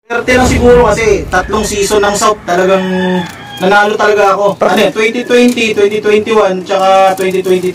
Swerte lang siguro kasi tatlong season ng South talagang nanalo talaga ako. Ano 2020, 2021, tsaka 2022.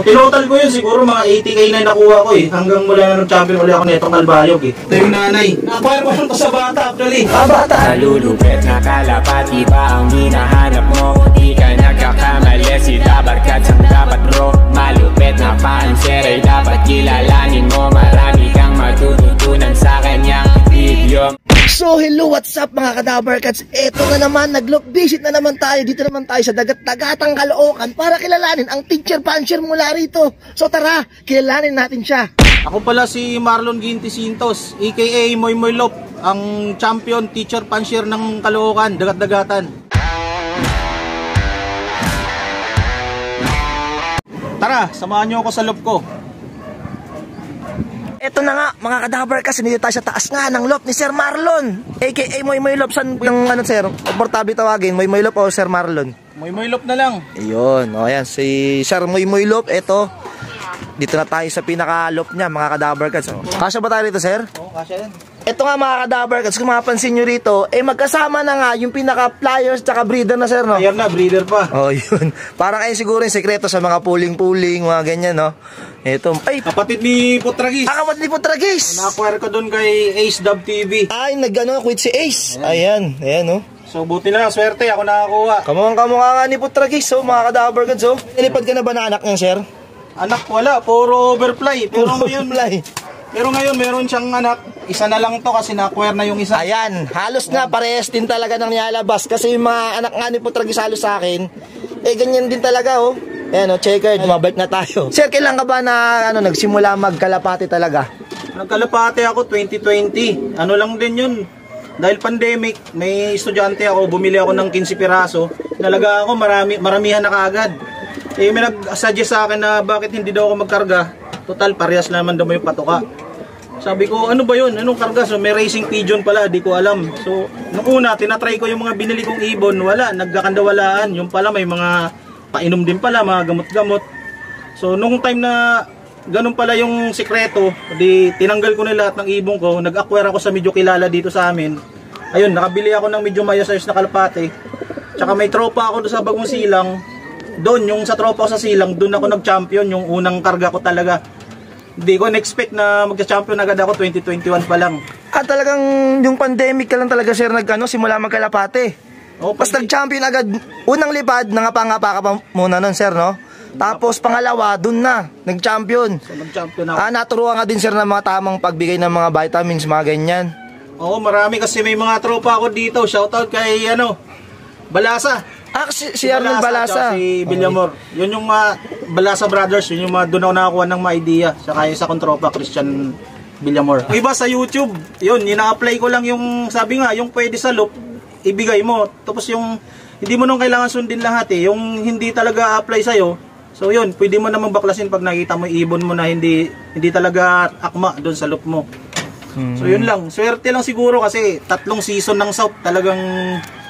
Tinotal ko yun siguro mga 80k na nakuha ko eh. Hanggang mula na nag-champion ulit ako netong Kalbayog eh. Ito yung nanay. Nakuha ko lang to sa bata actually. Bata! Nalulupit na kalapati ba ang hinahanap mo? Di ka nagkakamali, si Dabarkat ang dapat bro. Malupit na panser ay dapat kilalanin mo. Marami kang matututunan sa kanyang video. So hello, what's up mga Kadabarkats? Eto na naman, nag-look visit na naman tayo. Dito naman tayo sa dagat-dagatang Caloocan para kilalanin ang teacher puncher mula rito. So tara, kilalanin natin siya. Ako pala si Marlon Gintisintos, aka Moy Moy Lop, ang champion teacher puncher ng Caloocan, dagat-dagatan. Tara, samahan nyo ako sa lop ko. Eto na nga mga Kadabarkats, nandito tayo sa taas nga ng lop ni Sir Marlon, aka Moy Moy Lop. Saan yung ano sir? Komportable tawagin, Moy Moy Lop o Sir Marlon? Moy Moy Lop na lang. Ayun, o yan, si Sir Moy Moy Lop. Eto, dito na tayo sa pinaka-lop niya mga Kadabarkats. Kasya ba tayo rito sir? Oo, kasya yan. Ito nga mga Kadabarkats, kung mapapansin nyo rito, magkasama na nga yung pinaka-pliers tsaka breeder na sir, no? Player na, breeder pa. Oh, yun. Parang ayun siguro yung sekreto sa mga puling-puling, mga ganyan, no? Ito, ay! Kapatid ni Putragis. Kapatid ni Putragis! Na-acquire ko doon kay Ace Dub TV. Ay, nag-ano, quit si Ace. Ayan, no? So, buti na lang, swerte, ako nakakuha. Kamukha nga ni Putragis, so, mga Kadabarkats, so. Nilipad ka na ba na anak niya, sir? Anak, wala. Puro overfly. Pero ngayon, meron siyang anak. Isa na lang to kasi na-acquire na yung isa. Ayan, halos na parehas din talaga ng nilalabas. Kasi yung mga anak nga ni Putragis halos sa akin, ganyan din talaga, oh. Ayan, checkered, mabalik na tayo. Sir, kailan ka ba na, nagsimula magkalapati talaga? Nagkalapati ako 2020. Ano lang din yun. Dahil pandemic, may estudyante ako, bumili ako ng 15 piraso. Nalaga ako, maramihan na kaagad. May nag-suggest sa akin na bakit hindi daw ako magkarga. Total, parehas naman daw yung patoka. Sabi ko, ano ba yun? Anong karga? So, may racing pigeon pala, di ko alam. So, nung una, tinatry ko yung mga binili kong ibon, wala, nagkakandawalaan. Yung pala, may mga painom din pala, mga gamot-gamot. So, nung time na ganun pala yung sikreto, di tinanggal ko na lahat ng ibon ko, nag-acquire ako sa medyo kilala dito sa amin. Ayun, nakabili ako ng medyo mayos-ayos na kalapate. Tsaka may tropa ako doon sa Bagong Silang. Doon, yung sa tropa ko sa Silang, doon ako nag-champion, yung unang karga ko talaga. Hindi ko na-expect na magka-champion agad ako, 2021 pa lang. Talagang yung pandemic ka lang talaga sir simula magkalapate. Pas nag-champion agad, unang lipad, nangapa-ngapa ka pa muna nun sir, no? Tapos pangalawa, dun na, nag-champion. So, nag-champion ako. Naturuan nga din sir ng mga tamang pagbigay ng mga vitamins, mga ganyan. Oo, marami kasi may mga tropa ako dito. Shoutout kay, Balasa. Si Arnold Balasa. Si Villamor. Okay. Yun yung mga Balasa Brothers, yun yung mga doon ako nakakuha ng mga idea. Saka isa kong tropa, Christian Villamor. Iba sa YouTube, yun, ina-apply ko lang yung, sabi nga, yung pwede sa loop, ibigay mo. Tapos yung, hindi mo nung kailangan sundin lahat eh. Yung hindi talaga apply sa'yo, so yun, pwede mo namang baklasin pag nakita mo ibon mo na hindi talaga akma doon sa loop mo. So yun lang, swerte lang siguro kasi tatlong season ng South talagang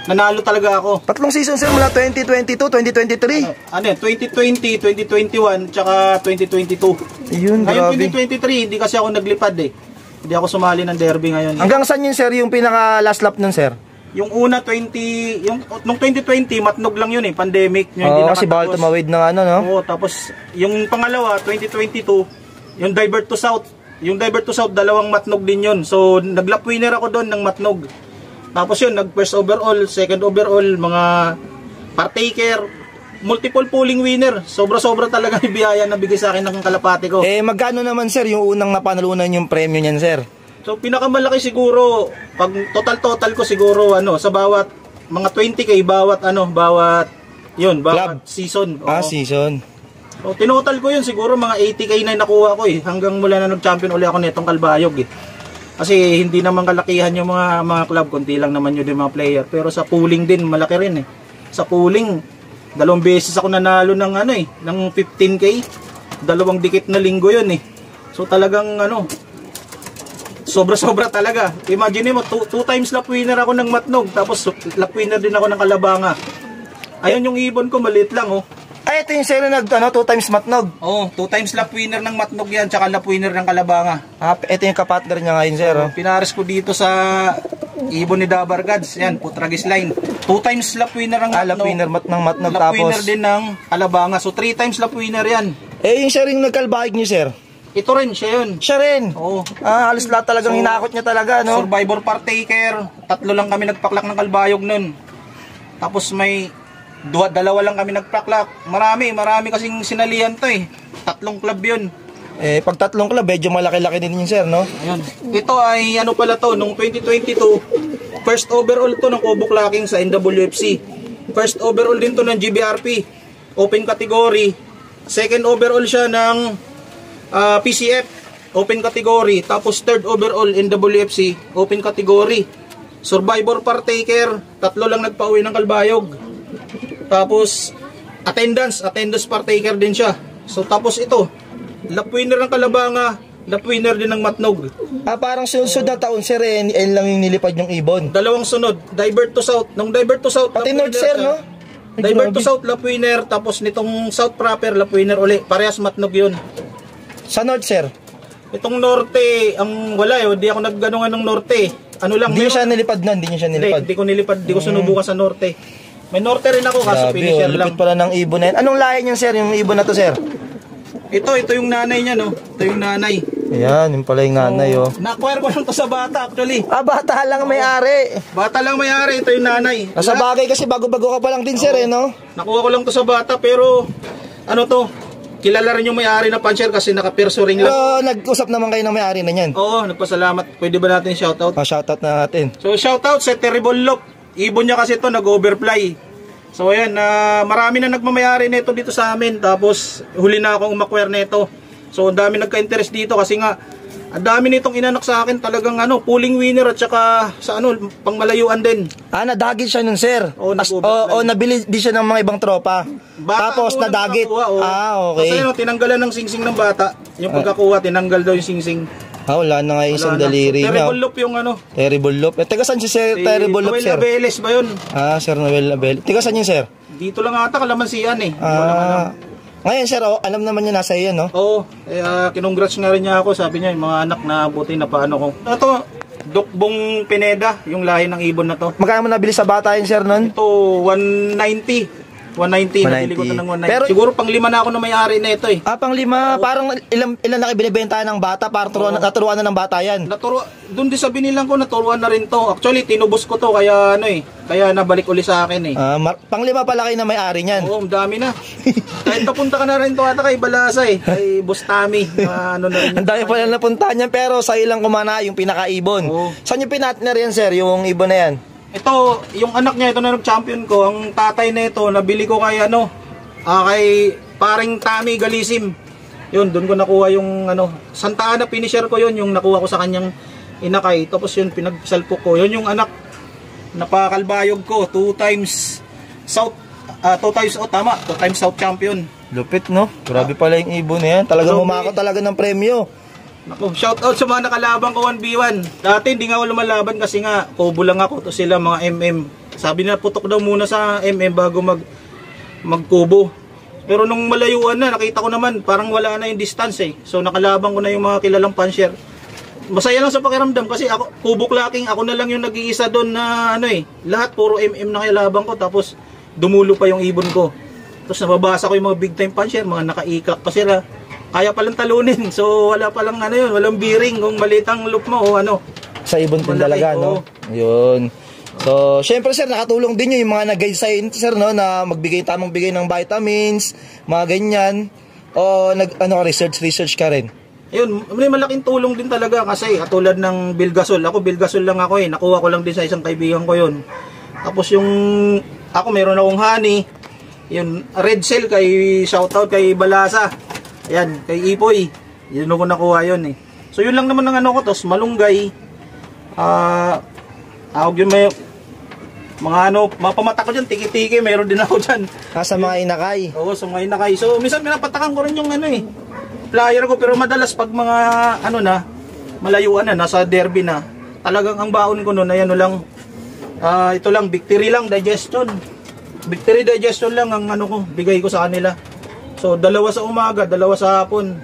nanalo talaga ako. Tatlong season sir mula 2022, 2023? 2020, 2021, tsaka 2022. Ayun, ngayon grabe. 2023, hindi kasi ako naglipad eh. Hindi ako sumali ng derby ngayon. Hanggang saan yun sir, yung pinaka last lap nun sir? Yung una, nung 2020, matnog lang yun eh, pandemic. Oo, kasi bawal tumawid ng no? Oo, tapos yung pangalawa, 2022, yung Divert to South. Yung Divert to South, dalawang matnog din yun. So, nag-lap winner ako doon ng matnog. Tapos yun, nag-first overall, second overall, mga partaker, multiple pooling winner. Sobra-sobra talaga yung biyaya na bigay sa akin ng kalapate ko. Magkano naman sir yung unang napanalunan yung premyo niyan sir? So, pinakamalaki siguro, pag total ko siguro, sa bawat, mga 20k, bawat club season. Season. So, tinotal ko yun, siguro mga 80k na nakuha ko eh, hanggang mula na nag-champion ulit ako netong Kalbayog eh. Kasi hindi naman kalakihan yung mga club, konti lang naman yun yung mga player. Pero sa pooling din, malaki rin eh. Sa pooling, 2 beses ako nanalo ng ng 15k. 2 dikit na linggo yun eh. So talagang sobra-sobra talaga. Imagine mo, 2 times lap winner ako ng matnog, tapos lap winner din ako ng kalabanga. Ayun yung ibon ko, maliit lang oh. Ay, ito yung sir na 2 times matnog. Oo, 2 times lap winner ng matnog yan, tsaka lap winner ng kalabanga. Ito yung kapartner niya ngayon, sir. Pinares ko dito sa ibon ni Dabar Gods. Yan, Putragis line. 2 times lap winner ng matnog. Lap winner ng matnog, lap tapos winner din ng kalabanga. So 3 times lap winner yan. yung sir yung nagkalbahig niyo, sir. Ito rin, siya yun. Siya rin. Oo. Halos lahat talagang hinakot niya talaga, no? Survivor partaker. 3 lang kami nagpaklak ng kalbayog nun. Tapos may 2 lang kami nagpaklak. Marami kasing sinalihan to eh. 3 club yun. Pag 3 club, medyo malaki-laki din yun, sir, no? Ayun. Ito ay ano pala to, nung 2022, first overall to ng Kobo Clacking sa NWFC. First overall din to ng GBRP. Open category. Second overall siya ng PCF, open category. Tapos third overall NWFC, open category. Survivor partaker, 3 lang nagpauwi ng kalbayog. Tapos attendance partaker din siya. So tapos ito, lap winner ng kalabanga, lap winner din ng matnog. Parang sunod na taon, sir, yan lang yung nilipad yung ibon. 2 sunod, divert to south. Nung divert to south, pati north, sir, no? Divert to south, lap winner. Tapos nitong south proper, lap winner uli. Parehas matnog yun. Sa north, sir? Itong norte, ang wala eh, hindi ako nagganungan ng norte. Ano lang, hindi siya nilipad na, hindi siya nilipad. Hindi ko nilipad, hindi ko sinubukan sa norte. May norte rin ako, kaso finisher lang. Lupit pala ng ibon na yan. Anong lahi niyan, sir, yung ibon na to, sir? Ito yung nanay niya, no? Ito yung nanay. Ayan, yung pala yung nanay, oh. Na-acquire ko lang to sa bata, actually. Bata lang may-ari. Bata lang may-ari, ito yung nanay. Sa bagay kasi bago-bago ka pa lang din, sir, no? Nakuha ko lang to sa bata, pero ano to? Kilala rin yung may-ari na puncher kasi naka-perso ring lang. Pero nag-usap naman kayo ng may-ari na yan. Oo, nagpasalamat. Pwede ba natin shoutout? Shoutout na natin. So, shoutout sa Terrible Loop. Ibon niya kasi to nag-overfly. So, ayan, marami na nagmamayari nito dito sa amin. Tapos, huli na akong umakware nito. So, ang dami nagka-interest dito kasi nga, ang dami nitong inanak sa akin. Talagang pooling winner at saka sa pangmalayuan din. Nadagit siya nun, sir. Nabili di siya ng mga ibang tropa. Bata, tapos nadagit. Okay. Kasi tinanggalan ng singsing ng bata. Yung pagkakuha, tinanggal daw yung singsing. Wala na nga isang daliri niya. Terrible Loop yung Terrible Loop. Taga saan si Sir Terrible Loop, sir? Noel Abeles ba yun? Sir Noel Abeles. Taga saan yun, sir? Dito lang ata, Kalamansian eh. Ngayon, sir, alam naman niya nasa iyo, no? Oo. Kinongrats nga rin niya ako. Sabi niya, yung mga anak na buti na paano ko. Ito, Dukbong Pineda, yung lahi ng ibon na to. Magkano mo nabili sa bata yun, sir, nun? Ito, 190. 190, nabili ko ito ng 190. Pero, siguro pang 5 na ako na may-ari na ito eh. Pang 5. Parang ilan na binibenta ng bata? Parang naturuan na ng bata yan. Doon din sa binilang ko, naturuan na rin to. Actually, tinubos ko to, kaya kaya nabalik uli sa akin eh. Pang 5 pala kayo na may-ari niyan. Oo, dami na. Kahit papunta ka na rin to ata kay Balasa eh. Kay Bustami. Na rin. Ang dami pala napuntahan yan, pero sa ilang kumana yung pinaka-ibon. Saan yung pinatner yan, sir, yung ibon na yan? Ito, yung anak niya, ito na nag-champion ko. Ang tatay na ito, nabili ko kay kay paring Tami Galisim. Yun, doon ko nakuha yung Santa Ana finisher ko yun, yung nakuha ko sa kanyang inakay. Tapos yun, pinagsalpok ko. Yun yung anak, napakalbayog ko. 2 times South, 2 times South champion. Lupit, no? Grabe pala yung ibon na yan. Talagang humako talaga ng premyo. Naku, shout out sa mga nakalaban ko 1v1. Dati hindi nga ako lumalaban kasi nga kubo lang ako. To sila mga MM. Sabi na putok daw muna sa MM bago magkubo. Pero nung malayuan na, nakita ko naman parang wala na yung distance eh. So nakalaban ko na yung mga kilalang puncher. Masaya lang sa pakiramdam kasi ako, Kubo Clacking, ako na lang yung nag-iisa doon na lahat puro MM na kilabang ko. Tapos dumulo pa yung ibon ko. Tapos nababasa ko yung mga big time puncher, mga nakaikak pa sila. Kaya palang talunin. So wala palang walang bearing kung maliit ang loop mo o sa ibon din talaga, no? Yun. So, syempre sir, nakatulong din yung mga nag-guide sa'yo, sir, no, na tamang bigay ng vitamins, mga ganyan. O research ka rin. Ayun, may malaking tulong din talaga kasi katulad ng Bilgasol. Ako Bilgasol lang ako eh. Nakuha ko lang din sa isang kaibigan ko yun. Tapos ako meron akong honey. Yun, Red Cell shoutout kay Balasa. Ayan, kay Ipoy. Yun ako nakuha yun eh. So yun lang naman ng ko, tos malunggay. Yung may mga mga pamata ko dyan, tiki-tiki, meron din ako dyan. Sa mga inakay. Oo, sa mga inakay. So minsan pinapatakan ko rin yung flyer ko, pero madalas pag mga malayuan na, nasa derby na, talagang ang baon ko noon ay ito lang, victory lang, digestion. Victory digestion lang ang ko, bigay ko sa kanila. So, dalawa sa umaga, dalawa sa hapon.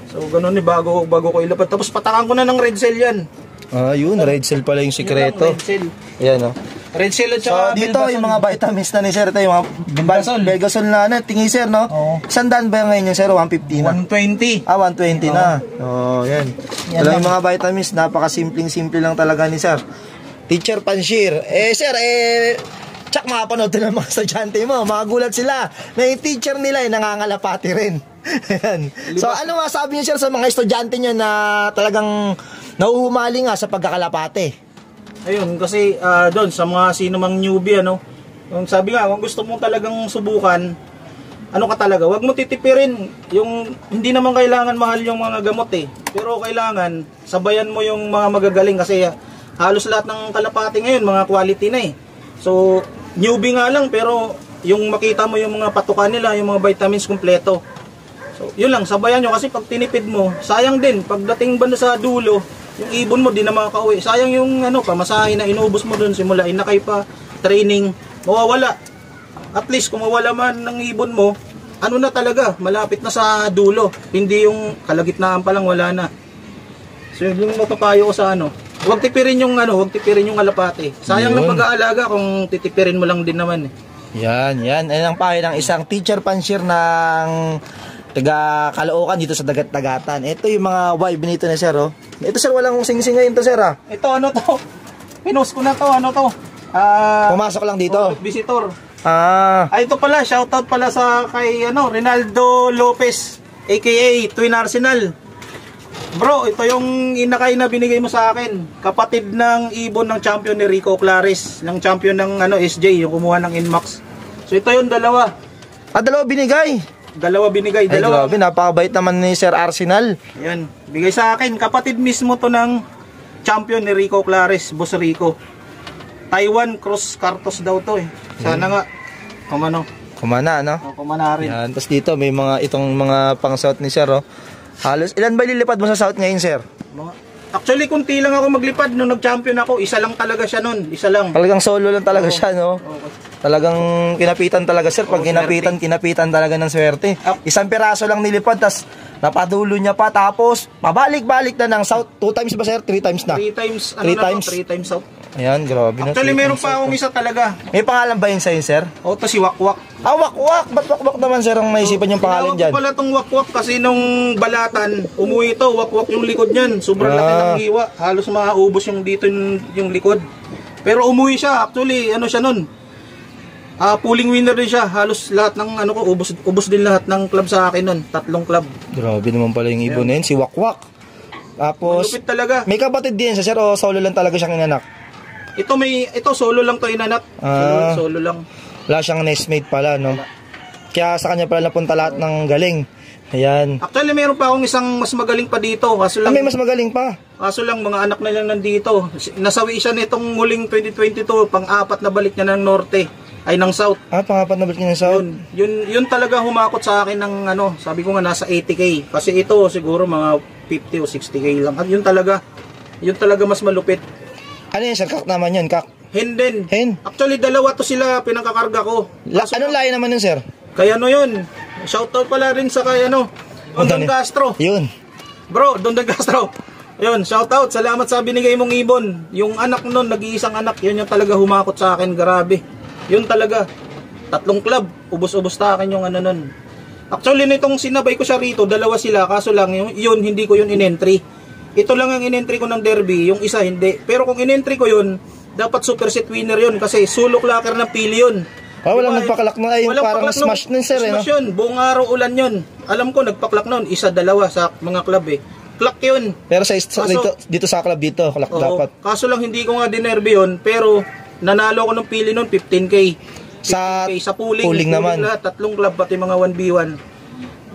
So, ganun bago ko ilapad. Tapos, patakan ko na ng red cell yan. Yun, red cell pala yung sikreto. Red cell. Ayan, Red cell at So, saka dito yung mga vitamins na ni Sir, ito yung mga Belgasol na tingin Sir, no? Oo. Sandaan ba ngayon yung Sir? 150 na? 120. 120 na. Yan. Yan Wala yung lang. mga vitamins, napakasimpleng-simple lang talaga ni Sir. Teacher Panshir. Sir, tsak makapanood din ng mga estudyante mo. Magulat sila na yung teacher nila ay nangangalapati rin. Ayan. So, ano masabi niyo Sir sa mga estudyante niyo na talagang nauhumali nga sa pagkakalapate? Ayun, kasi doon sa mga sino mang newbie, yung sabi nga, kung gusto mo talagang subukan, ano ka talaga, wag mo titipirin. Yung hindi naman kailangan mahal yung mga gamot pero kailangan sabayan mo yung mga magagaling kasi halos lahat ng kalapati ngayon mga quality na So, newbie nga lang pero yung makita mo yung mga patukan nila, yung mga vitamins kumpleto. So, yun lang, sabayan nyo kasi pag tinipid mo, sayang din pagdating ba sa dulo, yung ibon mo di na makakauwi. Sayang yung pamasahe na inubos mo doon simula inakay pa, training, mawawala. At least kung mawala man ng ibon mo, na talaga, malapit na sa dulo. Hindi yung kalagitnaan pa lang wala na. So yung mapapayo ko sa huwag tipirin yung kalapate. Sayang ng pag-aalaga kung titipirin mo lang din naman Yan. Ayan ang payo ng isang teacher Panshir ng taga Caloocan dito sa Dagat-Dagatan. Ito yung mga wife nito na Sir, Ito Sir, walang sing-sing ngayon to Sir, Ito to? Pinost ko na to, to? Pumasok lang dito. Visitor. Ito pala, shoutout pala sa kay Rinaldo Lopez, aka Twin Arsenal. Bro, ito yung inakay na binigay mo sa akin. Kapatid ng ibon ng champion ni Rico Clares, ng champion ng SJ, yung kumuha ng Inmax. So ito yung dalawa. Dalawa binigay. Dalawa binigay, Ay, dalawa. grabe, napakabait naman ni Sir Arsenal. Ayan, bigay sa akin. Kapatid mismo to ng champion ni Rico Clares, Boss Rico. Taiwan Cross Cartos daw to Sana nga, kumana, kumana rin. Yan, tapos dito may itong mga pang-south ni Sir, Halos, ilan ba lilipad mo sa south ngayon, Sir? Actually, kunti lang ako maglipad nung nag-champion ako. Isa lang talaga siya nun. Isa lang. Talagang solo lang talaga siya, no? Talagang kinapitan talaga, Sir. Pag kinapitan talaga ng swerte. Isang piraso lang nilipad, tas napadulo niya pa. Tapos, pabalik-balik na ng south. 2 times ba, Sir? 3 times na? 3 times, 3 times? 3 times south. Ayan, grabe na. Actually, meron pa akong isa talaga. May pangalan ba yun sa'yo, Sir? To si Wakwak. Wakwak! Ba't Wakwak naman, Sir, ang naisipan yung pangalan dyan? Tinawag ko pala tong Wakwak kasi nung balatan, umuwi to, Wakwak yung likod niyan. Sobrang laki ng hiwa. Halos maubos yung dito yung likod. Pero umuwi siya. Actually, siya nun? Pulling winner din siya. Halos lahat ng ubos din lahat ng club sa akin nun. 3 club. Grabe naman pala yung ibon na yun, si Wakwak. Tapos, malupit talaga. May kapatid din siya, Sir, o solo lang talaga siyang inanak? Ito solo lang to inanak. Solo lang. Wala siyang nestmate pala, no? Kaya sa kanya pala napunta lahat ng galing. Ayan. Actually, meron pa akong isang mas magaling pa dito. Kaso lang, may mas magaling pa. Kaso lang, mga anak na lang nandito. Nasawi siya nitong muling 2022, pang-4 na balik niya ng norte. Ay, ng south. Pang-4 na balik niya ng south. Yun talaga humakot sa akin ng sabi ko nga nasa 80k. Kasi ito siguro mga 50 o 60k lang. At yun talaga mas malupit. Ano yun, Sir? Kak naman yun, kak? Hen din. Hen? Actually, dalawa to sila pinangkakarga ko. Anong lahi naman yun, Sir? Kaya yun. Shoutout pala rin sa kay Dondon Castro. Yun. Bro, Dondon Castro. Yun, shoutout. Salamat sa binigay mong ibon. Yung anak nun, nag-iisang anak, yun yung talaga humakot sa akin. Grabe. Yun talaga. 3 club. Ubos-ubos sa akin yung nun. Actually, nitong sinabay ko siya rito, dalawa sila. Kaso lang, yun hindi ko yun in-entry. Ito lang ang in-entry ko ng derby, yung isa hindi. Pero kung in-entry ko yun, dapat super set winner yun kasi sulok locker ng pili yun. Walang nagpaklak na yung parang smash nun, Sir. Smash yun, buong araw ulan yun. Alam ko, nagpaklak nun, 1, 2 sa mga club Klak yun. Pero dito sa club dito, klak dapat. Kaso lang hindi ko nga dinerby yun, pero nanalo ko ng pili nun, 15k. Sa pooling naman. Lahat, 3 club, pati mga 1v1.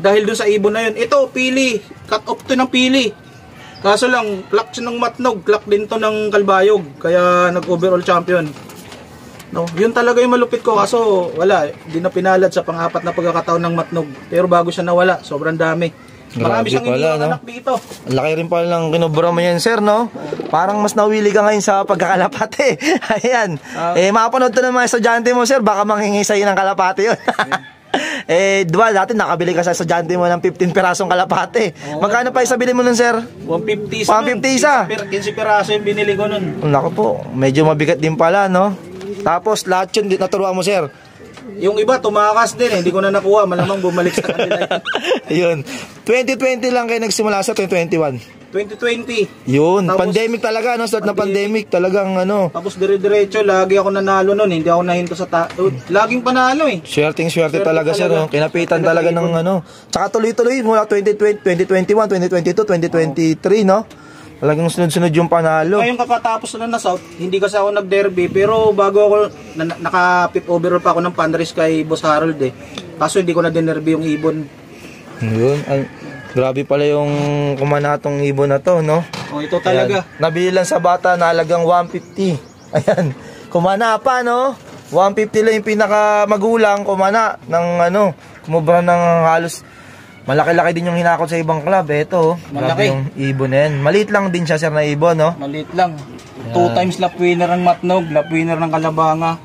Dahil dun sa ibon na yun. Ito, pili. Cut off to ng pili. Kaso lang, clock siya ng Matnog, clock din to ng Kalbayog, kaya nag-overall champion. No, yun talaga yung malupit ko, kaso wala, hindi na pinalad sa pang-4 na pagkakataon ng Matnog. Pero bago siya nawala, sobrang dami. Marami siyang anak dito. Ang laki rin pala ng kinubura mo yan, Sir, no? Parang mas nawili ka ngayon sa pagkakalapate. Ayan. Mapanood to ng mga estudyante mo, Sir, baka manghingi sa'yo ng kalapate yun. Diba, dati nakabili ka sa estudyante mo ng 15 pirasong kalapate. Magkano pa isabili mo nun, sir? 150 isa. 150 isa? 15 piraso yung binili ko nun. Naku po, medyo mabigat din pala, no? Tapos, lahat yun, naturuan mo, sir. Yung iba, tumakas din hindi ko na nakuha. Malamang bumalik sa kanila Yun. 2020 lang kayo nagsimula sa 2021. 2020. Yun, Tapos, pandemic talaga, no? Start na pandemic, talagang ano. Tapos dire-diretso, lagi ako nanalo nun. Hindi ako nahinto sa laging panalo eh. Swerte talaga, sir. Oh. Kinapitan talaga ng ano. Tsaka tuloy-tuloy mula 2020, 2021, 2022, 2023, no? Talagang sunod-sunod yung panalo. Ngayong kakatapos na South, hindi kasi ako nag-derby. Pero bago ako, naka-pip overall pa ako ng fundraise kay Boss Harold eh. Kaso hindi ko na dinerby yung ibon. Yun, ay, grabe pala yung kumanatong ibon na to, no? Oh, ito talaga. Ayan. Nabili lang sa bata na halagang 150. Ayan, kumana pa, no? 150 lang yung pinaka magulang, kumana ng ano, kumubra ng halos. Malaki-laki din yung hinakot sa ibang club. Ito, malaki yung ibon na yan. Maliit lang din siya, sir, na ibon, no? Maliit lang. 2 times lap winner ng Matnog, lap winner ng Kalabanga,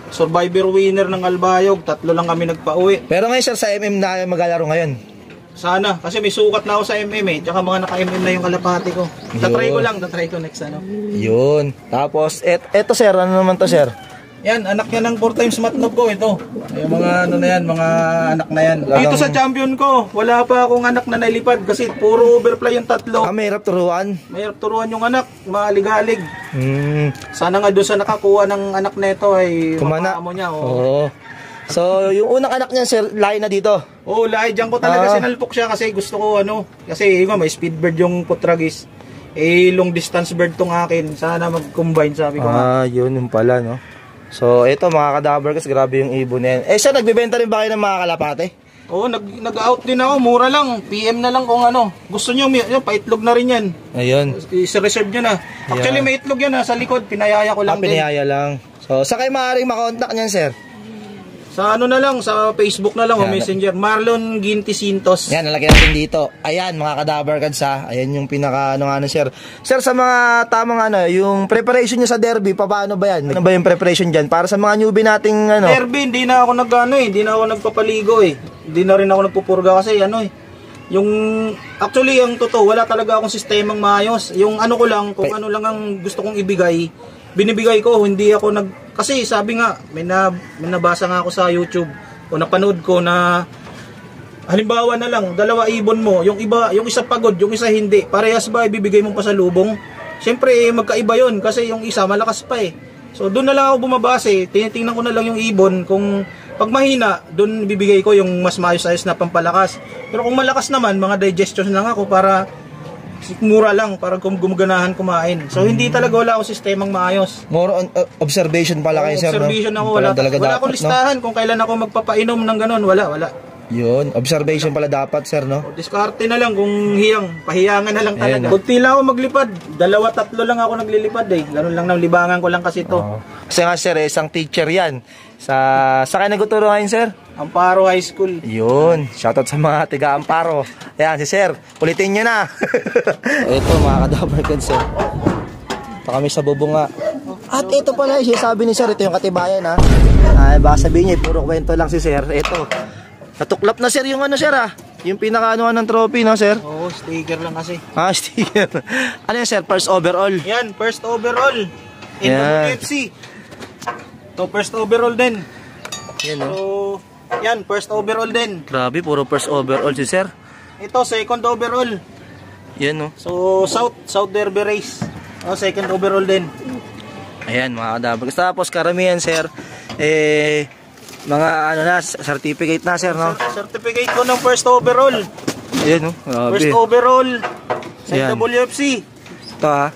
survivor winner ng Albayog. 3 lang kami nagpa-uwi. Pero ngayon, sir, sa MM na maglalaro ngayon? Sana, kasi may sukat na ako sa MM eh. Tsaka mga naka-MM na yung kalapati ko. Tatry ko next ano. Yun. Tapos, eto, sir, ano naman to, sir? Yan, anak niya ng 4 times Matnog ko, ito. Yung mga ano na yan, mga anak na yan. Dito sa champion ko, wala pa akong anak na nailipad kasi puro overfly yung 3. Mahirap turuan. Mahirap turuan yung anak, maaligalig. Sana nga doon sa nakakuha ng anak nito ay kumana mo niya. Oo. So, yung unang anak niya, sir, lahi na dito? Oo, lahi. Diyan ko talaga sinalpok siya kasi gusto ko kasi may speed bird yung putragis. Long distance bird tong akin. Sana mag-combine, sabi ko. Yun yung pala, no? So, ito mga kadaver kasi grabe yung ibon na yan. Sir, nagbibenta rin ba kayo ng mga kalapate? Oo, nag-out din ako. Mura lang. PM na lang kung ano. Gusto nyo, paitlog na rin yan. Ayun. I-reserve nyo na. Actually, may itlog yan sa likod. Pinayaya ko lang din. Pinayaya lang. So, sa kayo maaaring makontak niyan, sir? Sa ano na lang, sa Facebook na lang o Messenger. Marlon Ginty Sintos. Yan, nalagyan natin dito. Ayan, mga kadaver kads ha. Ayan yung pinaka sir. Sir, sa mga tamang yung preparation nyo sa derby, paano ba yan? Ano ba yung preparation dyan? Para sa mga newbie nating Derby, hindi na ako hindi na ako nagpapaligo eh. Hindi na rin ako nagpupurga kasi yung actually ang totoo, wala talaga akong sistemang maayos. Yung ko lang, kung ano lang ang gusto kong ibigay, binibigay ko, hindi ako kasi sabi nga, may nabasa nga ako sa YouTube o napanood ko na halimbawa na lang, 2 ibon mo, yung isa pagod, yung isa hindi, parehas ba ibibigay mo pa sa lubong? Siyempre magkaiba yon kasi yung isa malakas pa eh. So doon na lang ako bumabase, tinitingnan ko na lang yung ibon, kung pag mahina, doon ibibigay ko yung mas maayos-ayos na pampalakas. Pero kung malakas naman, mga digestion lang ako para mura lang para gumaganahan kumain. So hindi talaga wala akong sistemang maayos. More on observation pala kayo, sir. Observation ako, wala akong listahan kung kailan ako magpapainom ng ganun, wala. Yun, observation pala dapat, sir, no? Diskarte na lang kung pahiyangan na lang talaga. Kunti lang ako maglipad, 2-3 lang ako naglilipad eh. Ganun lang ng libangan ko lang kasi ito. Kasi nga, sir, isang teacher yan. Sa kayo nagtuturo ngayon, sir? Amparo High School. Yun, shoutout sa mga tiga Amparo. Ayan, si sir, ulitin nyo na. Ito, mga kadaver kads, sir. Ito kami sa bubunga. At ito pala, sabi ni sir, ito yung katibayan, ha? Baka sabihin niya, puro kwento lang si sir. Ito, natuklap na, sir, yung sir, ha? Yung pinaka-anuhan ng trophy, no, sir? Oo, sticker lang kasi. Sticker. Ano yan, sir? First overall? Yan, first overall. NWFC. So, first overall din. Yan, no? So, yan, first overall din. Grabe, puro first overall si sir. Ito, second overall. Yan, no? So, South Derby Race. Second overall din. Ayan, mga kadaver. Tapos, karamihan, sir, mga certificate na, sir, no? Certificate ko ng first overall. Ayan, no? Grabe. First overall sa WFC. Ito, ha?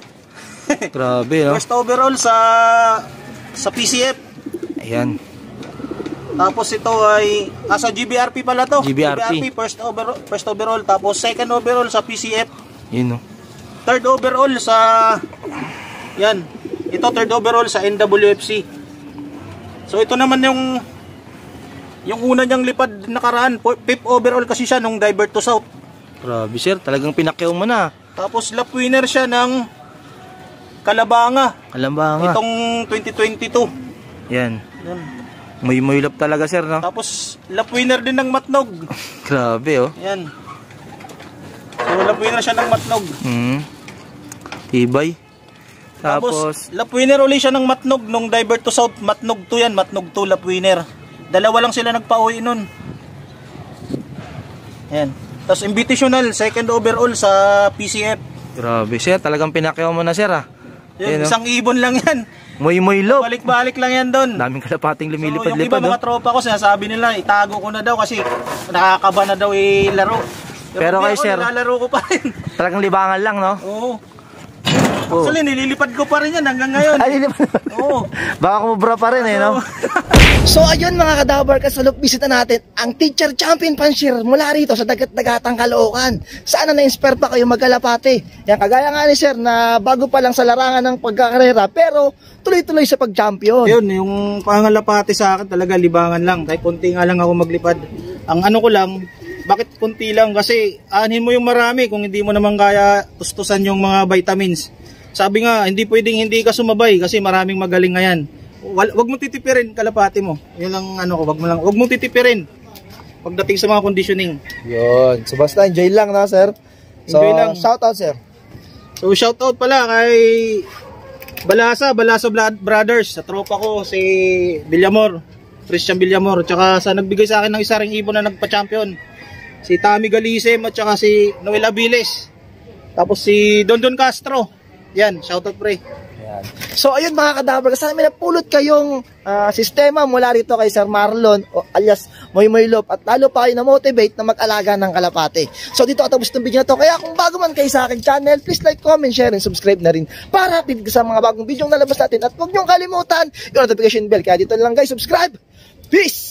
Grabe, no? First overall sa PCF. Ayan. Tapos ito ay sa GBRP pala to. GBRP first overall, tapos second overall sa PCF. Yun, no? Third overall sa ito third overall sa NWFC. So ito naman yung una niyang lipad nakaraan, fifth overall kasi siya nung divert to South. Grabe, sir, talagang pinakyaw mo na. Tapos lap winner siya ng Kalabanga. Kalabanga. Itong 2022. Yan. Muy love talaga, sir, no? Tapos, lap winner din ng matnog. Grabe, oh. Yan. So, lap winner siya ng matnog. Tibay. Tapos, lap winner uli siya ng matnog. Nung divert to south, matnog 2 yan. Matnog 2 lap winner. Dalawa lang sila nagpa-uwi nun. Yan. Tapos, invitational, second overall sa PCF. Grabe, sir. Talagang pinakyaw mo na, sir, ah. Yan, isang ibon lang yan. Muy love. Balik-balik lang yan doon. Daming kalapating So, lumilipad-lipad, yung iba mga tropa ko, sinasabi nila, itago ko na daw kasi nakakaba na daw laro. Pero kayo, sir, nilalaro ko pa rin. talagang libangan lang, no? Oo. Actually, nililipad ko pa rin yan hanggang ngayon. Ay, Oo. baka kumubra pa rin, no? So ayun mga kadabar, kasalop bisita natin ang Teacher Champion Panshir mula rito sa dagat-dagatang Caloocan. Sana na-inspire pa kayo magkalapate. Yan, kagaya nga ni sir na bago pa lang sa larangan ng pagkakarera pero tuloy-tuloy sa pag-champion. Yun, yung pangalapate sa akin talaga libangan lang. Kahit konti nga lang ako maglipad. Ang ano ko lang, bakit konti lang? Kasi aanhin mo yung marami kung hindi mo naman kaya tustusan yung mga vitamins. Sabi nga, hindi pwedeng hindi ka sumabay kasi maraming magaling ngayon. Wag mo titipirin kalapati mo. Yun lang ano ko, wag mo titipirin pagdating sa mga conditioning. Yun. So basta enjoy lang na, sir. So Enjoy lang. shout out, sir. So shout out pala kay Balasa Brothers, sa tropa ko si Villamor, Christian Villamor, tsaka sa nagbigay sa akin ng isa ring ibon na nagpa-champion. Si Tommy Galisem at tsaka si Noel Aviles. Tapos si Don Castro. Yan, shout out pre. Yan. So ayun mga kadabar, sana may napulot kayong sistema mula rito kay Sir Marlon o alias Muy Love at lalo pa kayo na-motivate na mag-alaga ng kalapate. So dito katapos ng video na to. Kaya kung bago man kayo sa aking channel, please like, comment, share, and subscribe na rin para update sa mga bagong video na nalabas natin. At huwag niyong kalimutan yung notification bell. Kaya dito lang guys, subscribe. Peace!